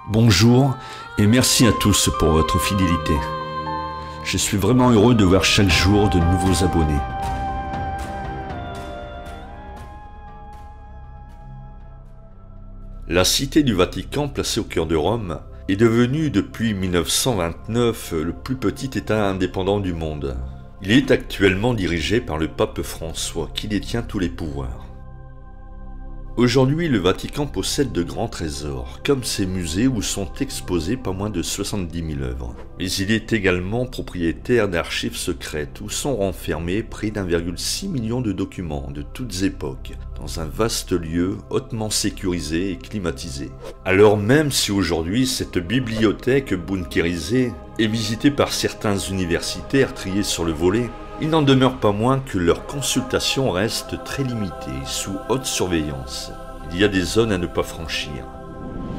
Bonjour et merci à tous pour votre fidélité. Je suis vraiment heureux de voir chaque jour de nouveaux abonnés. La cité du Vatican, placée au cœur de Rome, est devenue depuis 1929 le plus petit État indépendant du monde. Il est actuellement dirigé par le pape François, qui détient tous les pouvoirs. Aujourd'hui, le Vatican possède de grands trésors, comme ses musées où sont exposées pas moins de 70 000 œuvres. Mais il est également propriétaire d'archives secrètes où sont renfermés près d'1,6 million de documents de toutes époques, dans un vaste lieu hautement sécurisé et climatisé. Alors même si aujourd'hui cette bibliothèque bunkérisée est visitée par certains universitaires triés sur le volet, il n'en demeure pas moins que leur consultation reste très limitée, sous haute surveillance. Il y a des zones à ne pas franchir.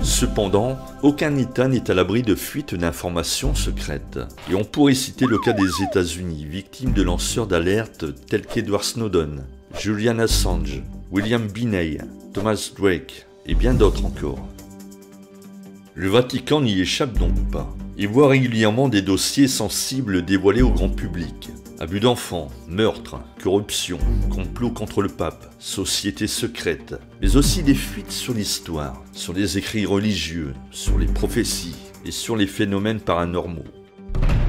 Cependant, aucun État n'est à l'abri de fuites d'informations secrètes. Et on pourrait citer le cas des États-Unis, victimes de lanceurs d'alerte tels qu'Edward Snowden, Julian Assange, William Binney, Thomas Drake et bien d'autres encore. Le Vatican n'y échappe donc pas. Il voit régulièrement des dossiers sensibles dévoilés au grand public. Abus d'enfants, meurtres, corruption, complot contre le pape, sociétés secrètes, mais aussi des fuites sur l'histoire, sur les écrits religieux, sur les prophéties et sur les phénomènes paranormaux.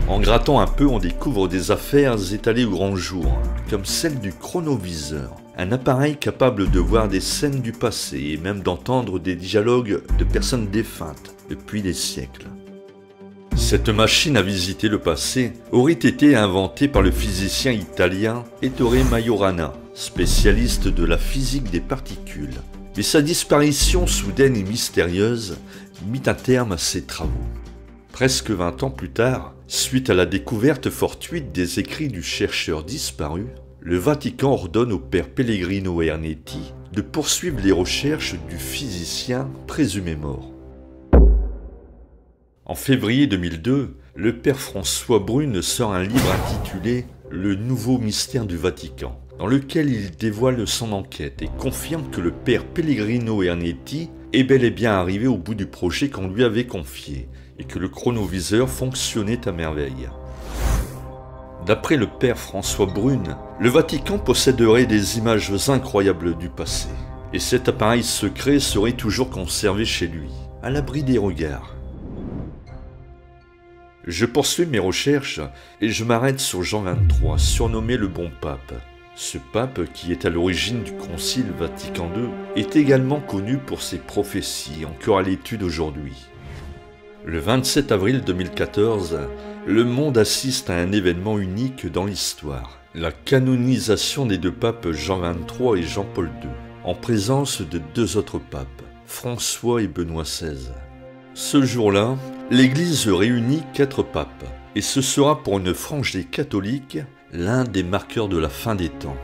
En grattant un peu, on découvre des affaires étalées au grand jour, comme celle du chronoviseur, un appareil capable de voir des scènes du passé et même d'entendre des dialogues de personnes défuntes depuis des siècles. Cette machine à visiter le passé aurait été inventée par le physicien italien Ettore Majorana, spécialiste de la physique des particules. Mais sa disparition soudaine et mystérieuse mit un terme à ses travaux. Presque 20 ans plus tard, suite à la découverte fortuite des écrits du chercheur disparu, le Vatican ordonne au père Pellegrino Ernetti de poursuivre les recherches du physicien présumé mort. En février 2002, le père François Brune sort un livre intitulé « Le nouveau mystère du Vatican », dans lequel il dévoile son enquête et confirme que le père Pellegrino Ernetti est bel et bien arrivé au bout du projet qu'on lui avait confié et que le chronoviseur fonctionnait à merveille. D'après le père François Brune, le Vatican posséderait des images incroyables du passé et cet appareil secret serait toujours conservé chez lui, à l'abri des regards. Je poursuis mes recherches et je m'arrête sur Jean XXIII, surnommé le Bon Pape. Ce pape, qui est à l'origine du Concile Vatican II, est également connu pour ses prophéties, encore à l'étude aujourd'hui. Le 27 avril 2014, le monde assiste à un événement unique dans l'histoire, la canonisation des deux papes Jean XXIII et Jean-Paul II, en présence de deux autres papes, François et Benoît XVI. Ce jour-là, l'Église réunit 4 papes, et ce sera pour une frange des catholiques l'un des marqueurs de la fin des temps.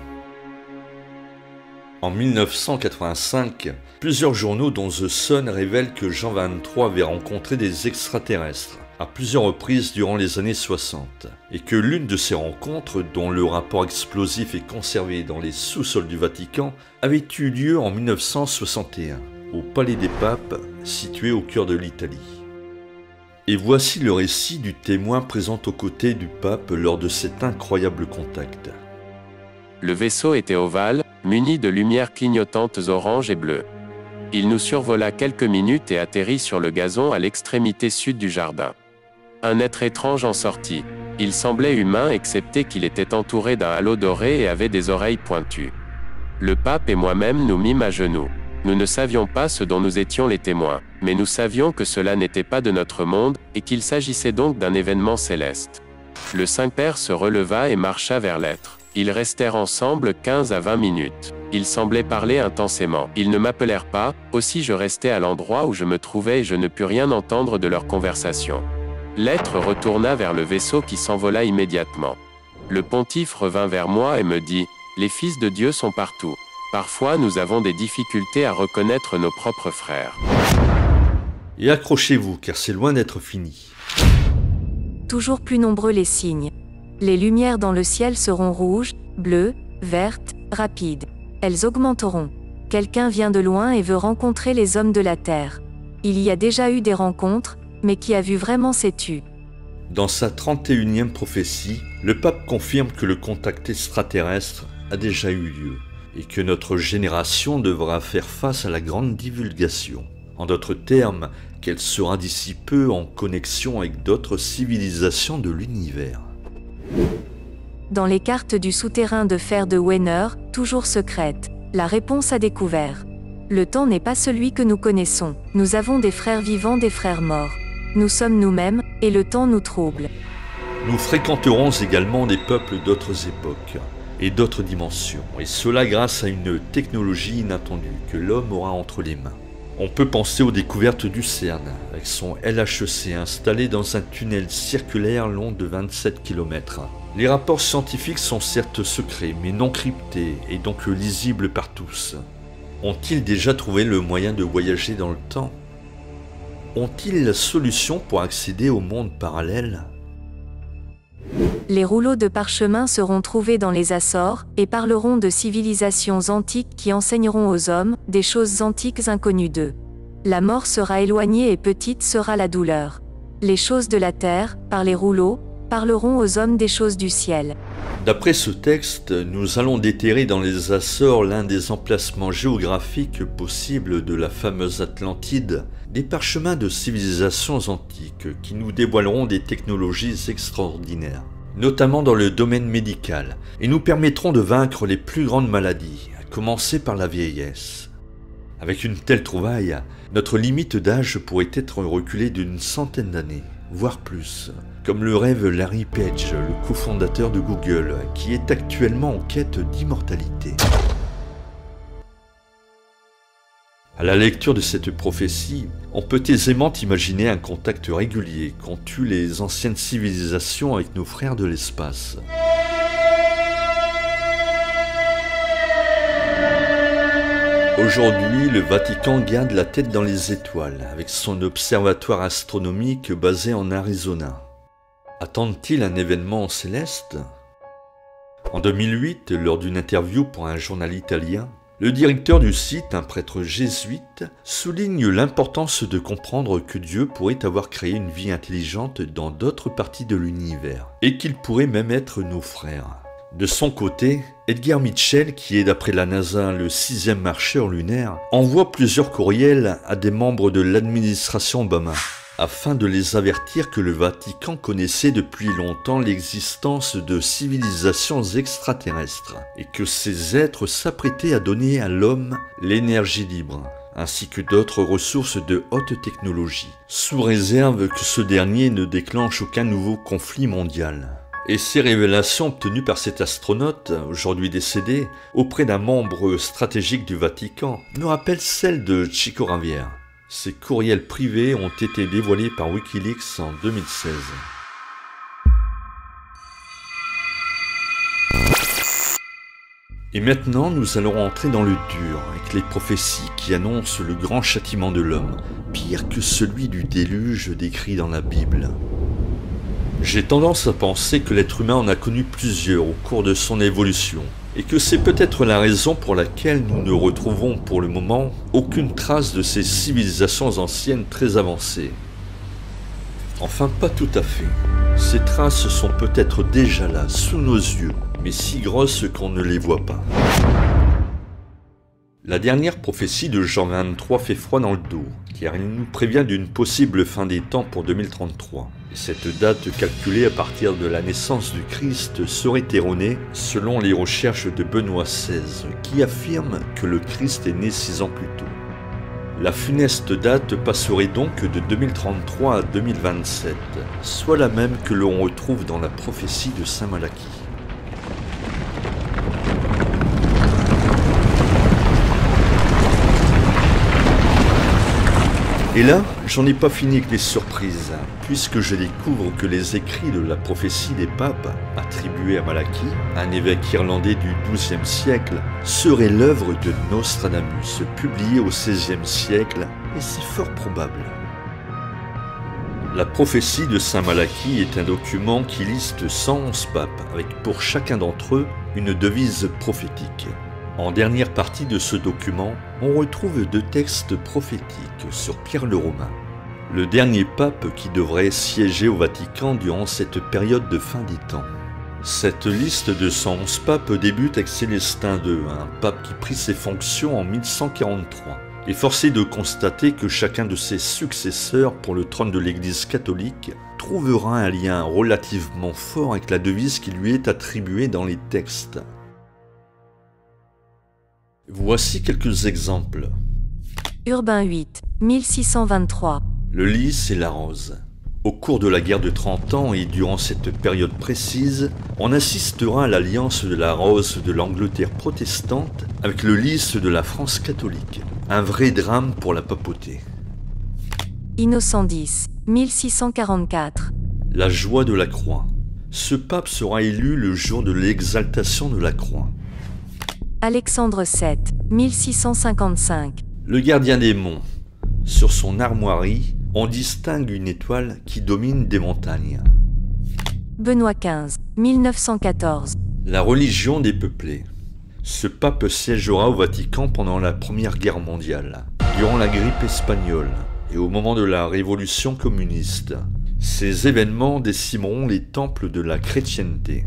En 1985, plusieurs journaux dont The Sun révèlent que Jean XXIII avait rencontré des extraterrestres à plusieurs reprises durant les années 60, et que l'une de ces rencontres, dont le rapport explosif est conservé dans les sous-sols du Vatican, avait eu lieu en 1961. Au Palais des Papes, situé au cœur de l'Italie. Et voici le récit du témoin présent aux côtés du pape lors de cet incroyable contact. Le vaisseau était ovale, muni de lumières clignotantes orange et bleues. Il nous survola quelques minutes et atterrit sur le gazon à l'extrémité sud du jardin. Un être étrange en sortit. Il semblait humain excepté qu'il était entouré d'un halo doré et avait des oreilles pointues. Le pape et moi-même nous mîmes à genoux. Nous ne savions pas ce dont nous étions les témoins, mais nous savions que cela n'était pas de notre monde, et qu'il s'agissait donc d'un événement céleste. Le Saint-Père se releva et marcha vers l'être. Ils restèrent ensemble 15 à 20 minutes. Ils semblaient parler intensément. Ils ne m'appelèrent pas, aussi je restai à l'endroit où je me trouvais et je ne pus rien entendre de leur conversation. L'être retourna vers le vaisseau qui s'envola immédiatement. Le pontife revint vers moi et me dit « Les fils de Dieu sont partout. Parfois, nous avons des difficultés à reconnaître nos propres frères. » Et accrochez-vous, car c'est loin d'être fini. Toujours plus nombreux les signes. Les lumières dans le ciel seront rouges, bleues, vertes, rapides. Elles augmenteront. Quelqu'un vient de loin et veut rencontrer les hommes de la terre. Il y a déjà eu des rencontres, mais qui a vu vraiment s'est tu. Dans sa 31e prophétie, le pape confirme que le contact extraterrestre a déjà eu lieu et que notre génération devra faire face à la grande divulgation. En d'autres termes, qu'elle sera d'ici peu en connexion avec d'autres civilisations de l'univers. Dans les cartes du souterrain de fer de Wenner, toujours secrète, la réponse a découvert. Le temps n'est pas celui que nous connaissons. Nous avons des frères vivants, des frères morts. Nous sommes nous-mêmes, et le temps nous trouble. Nous fréquenterons également des peuples d'autres époques et d'autres dimensions, et cela grâce à une technologie inattendue que l'homme aura entre les mains. On peut penser aux découvertes du CERN, avec son LHC installé dans un tunnel circulaire long de 27 km. Les rapports scientifiques sont certes secrets, mais non cryptés, et donc lisibles par tous. Ont-ils déjà trouvé le moyen de voyager dans le temps? Ont-ils la solution pour accéder au monde parallèle? Les rouleaux de parchemin seront trouvés dans les Açores, et parleront de civilisations antiques qui enseigneront aux hommes des choses antiques inconnues d'eux. La mort sera éloignée et petite sera la douleur. Les choses de la terre, par les rouleaux, parleront aux hommes des choses du ciel. D'après ce texte, nous allons déterrer dans les Açores l'un des emplacements géographiques possibles de la fameuse Atlantide, des parchemins de civilisations antiques qui nous dévoileront des technologies extraordinaires, notamment dans le domaine médical, et nous permettront de vaincre les plus grandes maladies, à commencer par la vieillesse. Avec une telle trouvaille, notre limite d'âge pourrait être reculée d'une centaine d'années, voire plus, comme le rêve Larry Page, le cofondateur de Google, qui est actuellement en quête d'immortalité. À la lecture de cette prophétie, on peut aisément imaginer un contact régulier qu'ont eu les anciennes civilisations avec nos frères de l'espace. Aujourd'hui, le Vatican garde la tête dans les étoiles avec son observatoire astronomique basé en Arizona. Attendent-ils un événement céleste? En 2008, lors d'une interview pour un journal italien, le directeur du site, un prêtre jésuite, souligne l'importance de comprendre que Dieu pourrait avoir créé une vie intelligente dans d'autres parties de l'univers, et qu'il pourrait même être nos frères. De son côté, Edgar Mitchell, qui est d'après la NASA le 6e marcheur lunaire, envoie plusieurs courriels à des membres de l'administration Obama, afin de les avertir que le Vatican connaissait depuis longtemps l'existence de civilisations extraterrestres, et que ces êtres s'apprêtaient à donner à l'homme l'énergie libre, ainsi que d'autres ressources de haute technologie, sous réserve que ce dernier ne déclenche aucun nouveau conflit mondial. Et ces révélations obtenues par cet astronaute, aujourd'hui décédé, auprès d'un membre stratégique du Vatican, nous rappellent celles de Chico Ravière. Ces courriels privés ont été dévoilés par Wikileaks en 2016. Et maintenant, nous allons entrer dans le dur, avec les prophéties qui annoncent le grand châtiment de l'homme, pire que celui du déluge décrit dans la Bible. J'ai tendance à penser que l'être humain en a connu plusieurs au cours de son évolution, et que c'est peut-être la raison pour laquelle nous ne retrouvons pour le moment aucune trace de ces civilisations anciennes très avancées. Enfin, pas tout à fait. Ces traces sont peut-être déjà là, sous nos yeux, mais si grosses qu'on ne les voit pas. La dernière prophétie de Jean 23 fait froid dans le dos, car il nous prévient d'une possible fin des temps pour 2033. Et cette date calculée à partir de la naissance du Christ serait erronée selon les recherches de Benoît XVI, qui affirme que le Christ est né 6 ans plus tôt. La funeste date passerait donc de 2033 à 2027, soit la même que l'on retrouve dans la prophétie de Saint Malachie. Et là, j'en ai pas fini avec les surprises, puisque je découvre que les écrits de la prophétie des papes, attribués à Malachie, un évêque irlandais du XIIe siècle, seraient l'œuvre de Nostradamus, publiée au XVIe siècle, et c'est fort probable. La prophétie de Saint Malachie est un document qui liste 111 papes, avec pour chacun d'entre eux une devise prophétique. En dernière partie de ce document, on retrouve 2 textes prophétiques sur Pierre le Romain, le dernier pape qui devrait siéger au Vatican durant cette période de fin des temps. Cette liste de 111 papes débute avec Célestin II, un pape qui prit ses fonctions en 1143. Et forcé de constater que chacun de ses successeurs pour le trône de l'Église catholique trouvera un lien relativement fort avec la devise qui lui est attribuée dans les textes. Voici quelques exemples. Urbain VIII, 1623. Le lys et la rose. Au cours de la guerre de 30 ans et durant cette période précise, on assistera à l'alliance de la rose de l'Angleterre protestante avec le lys de la France catholique. Un vrai drame pour la papauté. Innocent X, 1644. La joie de la croix. Ce pape sera élu le jour de l'exaltation de la croix. Alexandre VII, 1655. Le gardien des monts. Sur son armoirie, on distingue une étoile qui domine des montagnes. Benoît XV, 1914. La religion des peuplés. Ce pape siégera au Vatican pendant la Première Guerre mondiale, durant la grippe espagnole et au moment de la révolution communiste. Ces événements décimeront les temples de la chrétienté.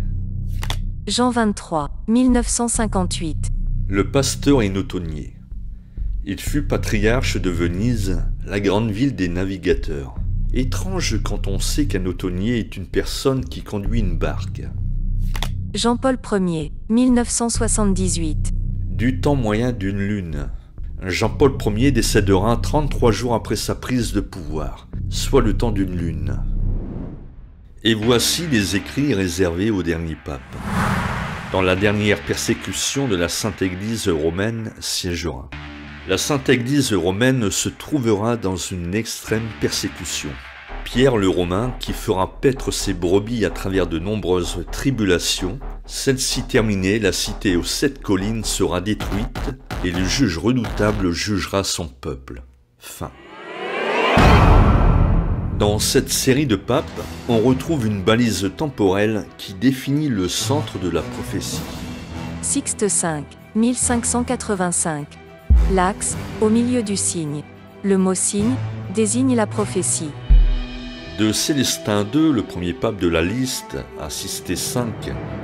Jean XXIII, 1958. Le pasteur et notonnier. Il fut patriarche de Venise, la grande ville des navigateurs. Étrange quand on sait qu'un notonnier est une personne qui conduit une barque. Jean-Paul Ier, 1978. Du temps moyen d'une lune. Jean-Paul Ier décédera 33 jours après sa prise de pouvoir, soit le temps d'une lune. Et voici les écrits réservés au dernier pape. Dans la dernière persécution de la Sainte Église romaine siégera. La Sainte Église romaine se trouvera dans une extrême persécution. Pierre le Romain, qui fera paître ses brebis à travers de nombreuses tribulations, celle-ci terminée, la cité aux 7 collines sera détruite et le juge redoutable jugera son peuple. Fin. Dans cette série de papes, on retrouve une balise temporelle qui définit le centre de la prophétie. Sixte V, 1585. L'axe, au milieu du signe. Le mot signe désigne la prophétie. De Célestin II, le premier pape de la liste, à Sixte V,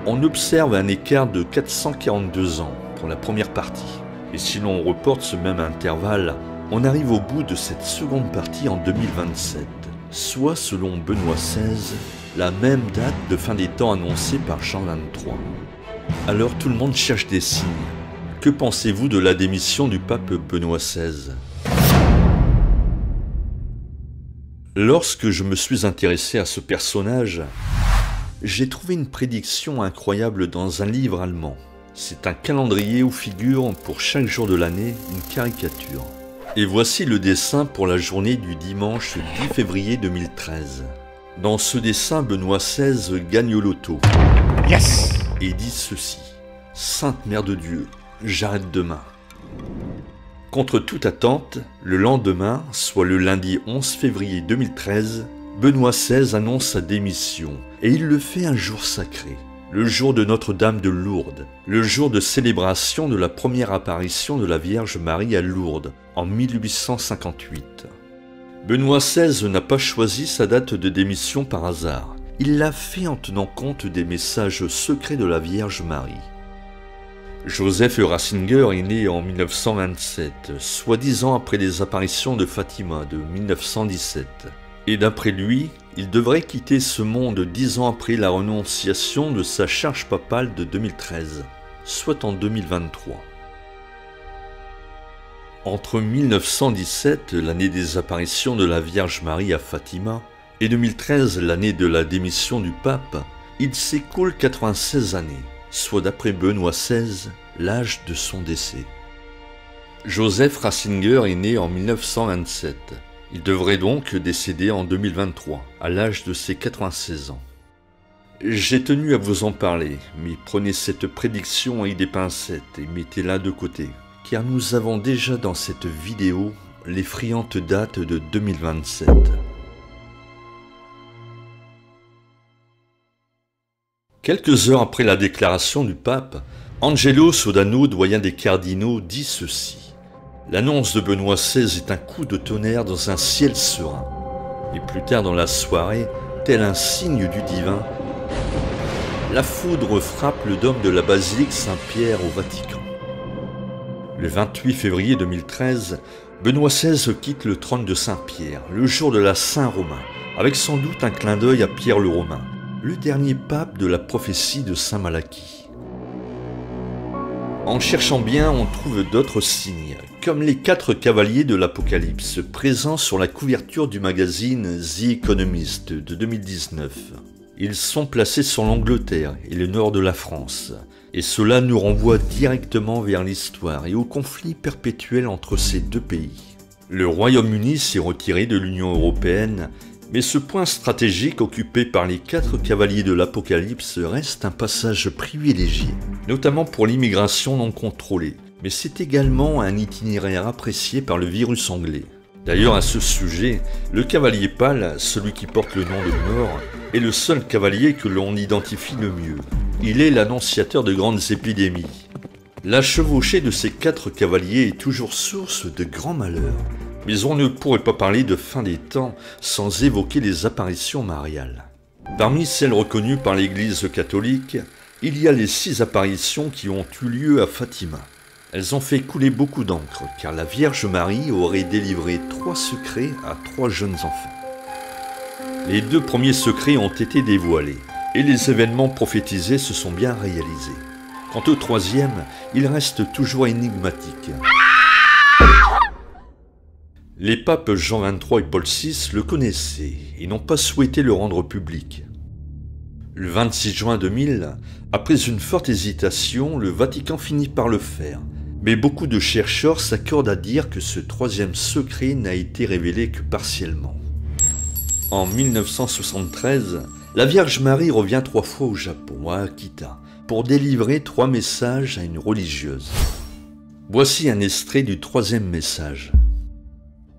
on observe un écart de 442 ans pour la première partie. Et si l'on reporte ce même intervalle, on arrive au bout de cette seconde partie en 2027, soit selon Benoît XVI, la même date de fin des temps annoncée par Jean XXIII. Alors tout le monde cherche des signes. Que pensez-vous de la démission du pape Benoît XVI ? Lorsque je me suis intéressé à ce personnage, j'ai trouvé une prédiction incroyable dans un livre allemand. C'est un calendrier où figure pour chaque jour de l'année une caricature. Et voici le dessin pour la journée du dimanche 10 février 2013. Dans ce dessin, Benoît XVI gagne au loto. Yes ! Et dit ceci. « Sainte Mère de Dieu, j'arrête demain. » Contre toute attente, le lendemain, soit le lundi 11 février 2013, Benoît XVI annonce sa démission, et il le fait un jour sacré, le jour de Notre-Dame de Lourdes, le jour de célébration de la première apparition de la Vierge Marie à Lourdes, en 1858. Benoît XVI n'a pas choisi sa date de démission par hasard, il l'a fait en tenant compte des messages secrets de la Vierge Marie. Joseph Ratzinger est né en 1927, soit 10 ans après les apparitions de Fatima de 1917. Et d'après lui, il devrait quitter ce monde 10 ans après la renonciation de sa charge papale de 2013, soit en 2023. Entre 1917, l'année des apparitions de la Vierge Marie à Fatima, et 2013, l'année de la démission du pape, il s'écoule 96 années. Soit d'après Benoît XVI, l'âge de son décès. Joseph Ratzinger est né en 1927. Il devrait donc décéder en 2023, à l'âge de ses 96 ans. J'ai tenu à vous en parler, mais prenez cette prédiction avec des pincettes et mettez-la de côté, car nous avons déjà dans cette vidéo l'effrayante date de 2027. Quelques heures après la déclaration du pape, Angelo Sodano, doyen des cardinaux, dit ceci. L'annonce de Benoît XVI est un coup de tonnerre dans un ciel serein. Et plus tard dans la soirée, tel un signe du divin, la foudre frappe le dôme de la basilique Saint-Pierre au Vatican. Le 28 février 2013, Benoît XVI quitte le trône de Saint-Pierre, le jour de la Saint-Romain, avec sans doute un clin d'œil à Pierre le Romain, le dernier pape de la prophétie de Saint Malachie. En cherchant bien, on trouve d'autres signes, comme les 4 cavaliers de l'Apocalypse, présents sur la couverture du magazine The Economist de 2019. Ils sont placés sur l'Angleterre et le nord de la France, et cela nous renvoie directement vers l'histoire et au conflit perpétuel entre ces deux pays. Le Royaume-Uni s'est retiré de l'Union européenne, mais ce point stratégique occupé par les 4 cavaliers de l'Apocalypse reste un passage privilégié, notamment pour l'immigration non contrôlée, mais c'est également un itinéraire apprécié par le virus anglais. D'ailleurs, à ce sujet, le cavalier pâle, celui qui porte le nom de mort, est le seul cavalier que l'on identifie le mieux. Il est l'annonciateur de grandes épidémies. La chevauchée de ces 4 cavaliers est toujours source de grands malheurs. Mais on ne pourrait pas parler de fin des temps sans évoquer les apparitions mariales. Parmi celles reconnues par l'Église catholique, il y a les 6 apparitions qui ont eu lieu à Fatima. Elles ont fait couler beaucoup d'encre, car la Vierge Marie aurait délivré 3 secrets à 3 jeunes enfants. Les 2 premiers secrets ont été dévoilés, et les événements prophétisés se sont bien réalisés. Quant au 3e, il reste toujours énigmatique. Les papes Jean XXIII et Paul VI le connaissaient et n'ont pas souhaité le rendre public. Le 26 juin 2000, après une forte hésitation, le Vatican finit par le faire. Mais beaucoup de chercheurs s'accordent à dire que ce 3e secret n'a été révélé que partiellement. En 1973, la Vierge Marie revient 3 fois au Japon, à Akita, pour délivrer 3 messages à une religieuse. Voici un extrait du 3e message.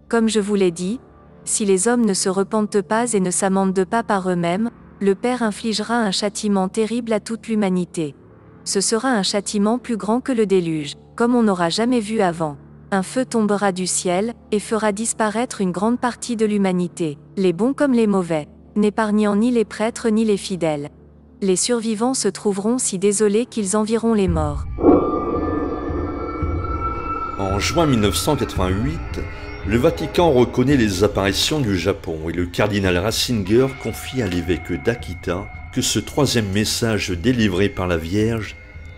Comme je vous l'ai dit, si les hommes ne se repentent pas et ne s'amendent pas par eux-mêmes, le Père infligera un châtiment terrible à toute l'humanité. Ce sera un châtiment plus grand que le déluge, comme on n'aura jamais vu avant. Un feu tombera du ciel, et fera disparaître une grande partie de l'humanité, les bons comme les mauvais, n'épargnant ni les prêtres ni les fidèles. Les survivants se trouveront si désolés qu'ils envieront les morts. En juin 1988, le Vatican reconnaît les apparitions du Japon et le cardinal Ratzinger confie à l'évêque d'Akita que ce 3e message délivré par la Vierge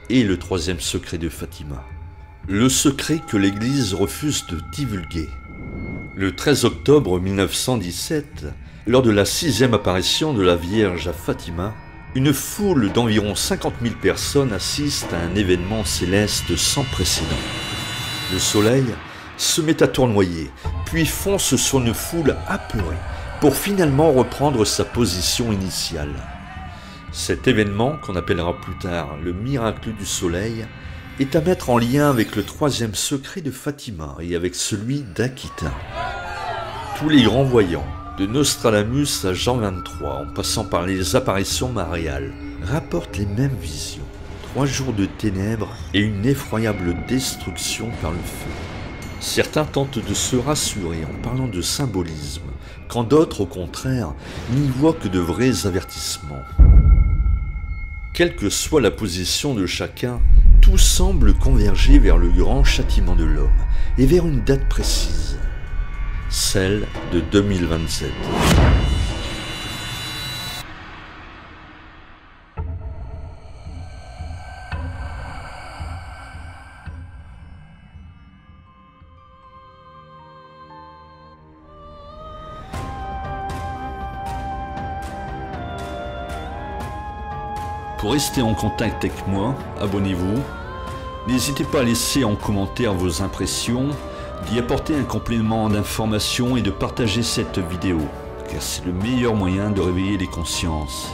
est le 3e secret de Fatima. Le secret que l'Église refuse de divulguer. Le 13 octobre 1917, lors de la 6e apparition de la Vierge à Fatima, une foule d'environ 50 000 personnes assiste à un événement céleste sans précédent. Le soleil se met à tournoyer, puis fonce sur une foule apeurée, pour finalement reprendre sa position initiale. Cet événement, qu'on appellera plus tard le miracle du soleil, est à mettre en lien avec le 3e secret de Fatima et avec celui d'Akita. Tous les grands voyants, de Nostradamus à Jean XXIII, en passant par les apparitions mariales, rapportent les mêmes visions. 3 jours de ténèbres et une effroyable destruction par le feu. Certains tentent de se rassurer en parlant de symbolisme, quand d'autres, au contraire, n'y voient que de vrais avertissements. Quelle que soit la position de chacun, tout semble converger vers le grand châtiment de l'homme et vers une date précise, celle de 2027. Pour rester en contact avec moi, abonnez-vous. N'hésitez pas à laisser en commentaire vos impressions, d'y apporter un complément d'information et de partager cette vidéo, car c'est le meilleur moyen de réveiller les consciences.